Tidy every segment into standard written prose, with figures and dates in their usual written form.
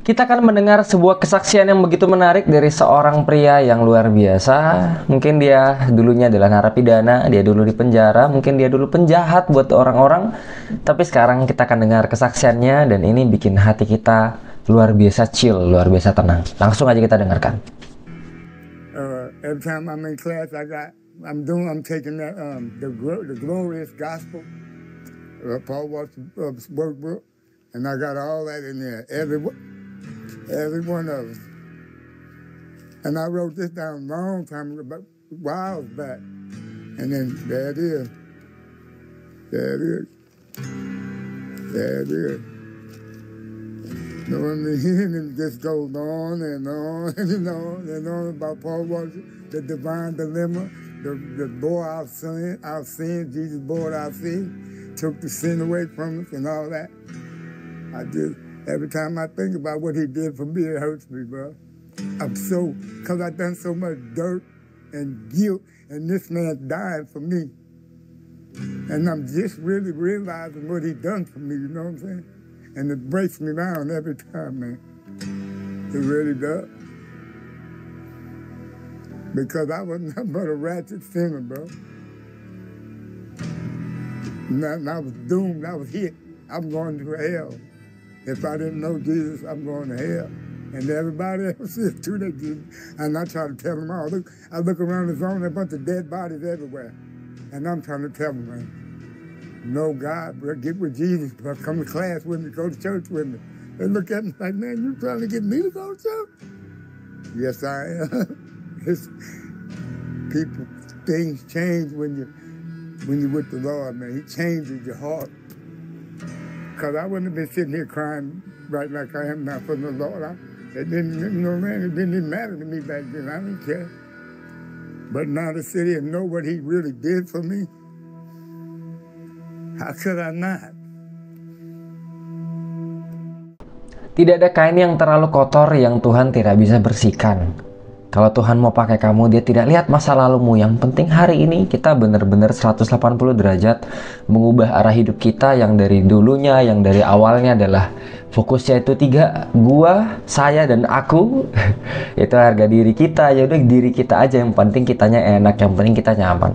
Kita akan mendengar sebuah kesaksian yang begitu menarik dari seorang pria yang luar biasa. Mungkin dia dulunya adalah narapidana, dia dulu di penjara, mungkin dia dulu penjahat buat orang-orang. Tapi sekarang kita akan dengar kesaksiannya dan ini bikin hati kita luar biasa chill, luar biasa tenang. Langsung aja kita dengarkan. Every time I'm in class, I'm taking that the glorious gospel, Paul Walker's workbook, and I got all that in there. Every one of us. And I wrote this down a long time ago, whiles back. And then there it is. There it is. There it is. You know what I mean? And it just goes on and on and on and on about Paul Walker, the divine dilemma, the bore our sin, Jesus bore our sin, took the sin away from us and all that. Every time I think about what he did for me, it hurts me, bro. Because I've done so much dirt and guilt, and this man died for me. And I'm just really realizing what he done for me, you know what I'm saying? And it breaks me down every time, man. It really does. Because I was nothing but a ratchet sinner, bro. And I was doomed, I was hit. I'm going to hell. If I didn't know Jesus, I'm going to hell. And everybody else is too. And I try to tell them all. I look around the zone, there's a bunch of dead bodies everywhere. And I'm trying to tell them, man, no God, bro, get with Jesus, bro. Come to class with me, go to church with me. They look at me like, man, you trying to get me to go to church? Yes, I am. Things change when you're with the Lord, man. He changes your heart. Because I wouldn't have been sitting here crying right like I am now for the Lord. It didn't, man, it didn't even matter to me back then. I didn't care. But now to sit here and know what he really did for me, how could I not? Tidak ada kain yang terlalu kotor yang Tuhan tidak bisa bersihkan. Kalau Tuhan mau pakai kamu, dia tidak lihat masa lalumu. Yang penting hari ini kita benar-benar 180 derajat mengubah arah hidup kita yang dari dulunya, yang dari awalnya adalah fokusnya itu 3, gua, saya, dan aku. Itu harga diri kita, ya udah diri kita aja, yang penting kitanya enak, yang penting kita nyaman.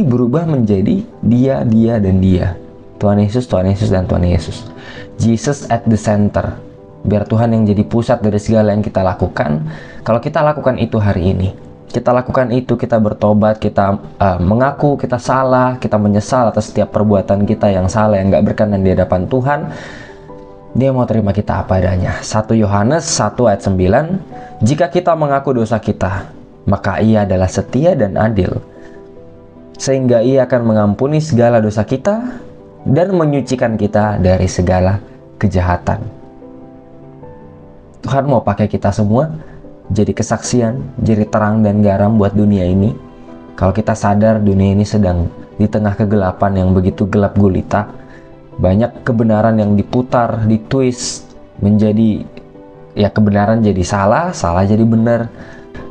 Berubah menjadi dia, dan dia. Tuhan Yesus, dan Tuhan Yesus. Jesus at the center. Biar Tuhan yang jadi pusat dari segala yang kita lakukan. Kalau kita lakukan itu hari ini, kita lakukan itu, kita bertobat, kita mengaku kita salah, kita menyesal atas setiap perbuatan kita yang salah, yang gak berkenan di hadapan Tuhan, dia mau terima kita apa adanya. 1 Yohanes 1 ayat 9, jika kita mengaku dosa kita, maka ia adalah setia dan adil, sehingga ia akan mengampuni segala dosa kita dan menyucikan kita dari segala kejahatan. Tuhan mau pakai kita semua jadi kesaksian, jadi terang dan garam buat dunia ini. Kalau kita sadar dunia ini sedang di tengah kegelapan yang begitu gelap gulita, banyak kebenaran yang diputar, ditwist menjadi, ya kebenaran jadi salah, salah jadi benar.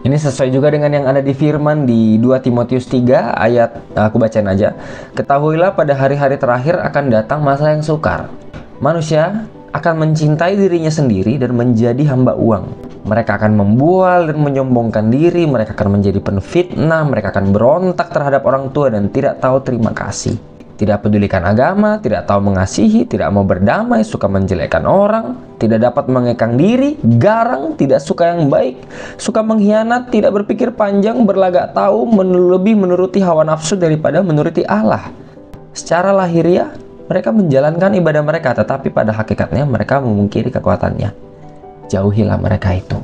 Ini sesuai juga dengan yang ada di firman di 2 Timotius 3 ayat, aku bacain aja. Ketahuilah pada hari-hari terakhir akan datang masa yang sukar. Manusia akan mencintai dirinya sendiri dan menjadi hamba uang. Mereka akan membual dan menyombongkan diri, mereka akan menjadi penfitnah, mereka akan berontak terhadap orang tua dan tidak tahu terima kasih. Tidak pedulikan agama, tidak tahu mengasihi, tidak mau berdamai, suka menjelekkan orang, tidak dapat mengekang diri, garang, tidak suka yang baik, suka mengkhianat, tidak berpikir panjang, berlagak tahu, lebih menuruti hawa nafsu daripada menuruti Allah. Secara lahiriah, mereka menjalankan ibadah mereka, tetapi pada hakikatnya mereka memungkiri kekuatannya. Jauhilah mereka itu.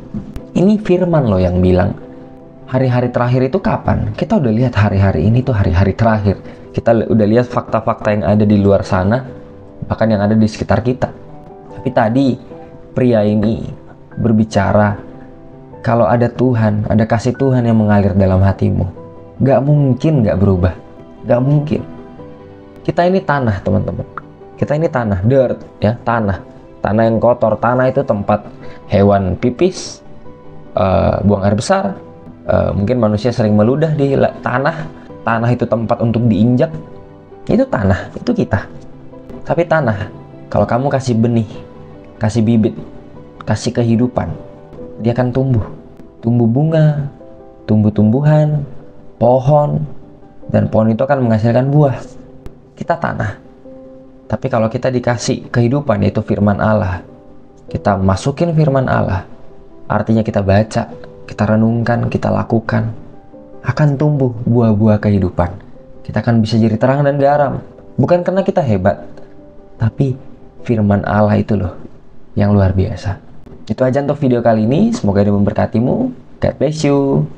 Ini firman loh yang bilang, hari-hari terakhir itu kapan? Kita udah lihat hari-hari ini tuh hari-hari terakhir. Kita udah lihat fakta-fakta yang ada di luar sana, bahkan yang ada di sekitar kita. Tapi tadi, pria ini berbicara, kalau ada Tuhan, ada kasih Tuhan yang mengalir dalam hatimu, gak mungkin gak berubah. Gak mungkin. Kita ini tanah, teman-teman. Kita ini tanah, dirt, ya, tanah. Tanah yang kotor. Tanah itu tempat hewan pipis, buang air besar. Mungkin manusia sering meludah di tanah. Tanah itu tempat untuk diinjak. Itu tanah, itu kita. Tapi tanah, kalau kamu kasih benih, kasih bibit, kasih kehidupan, dia akan tumbuh. Tumbuh bunga, tumbuh-tumbuhan, pohon, dan pohon itu akan menghasilkan buah. Kita tanah. Tapi kalau kita dikasih kehidupan, yaitu firman Allah, kita masukin firman Allah, artinya kita baca, kita renungkan, kita lakukan, akan tumbuh buah-buah kehidupan. Kita akan bisa jadi terang dan garam. Bukan karena kita hebat, tapi firman Allah itu loh yang luar biasa. Itu aja untuk video kali ini. Semoga ini memberkatimu. God bless you.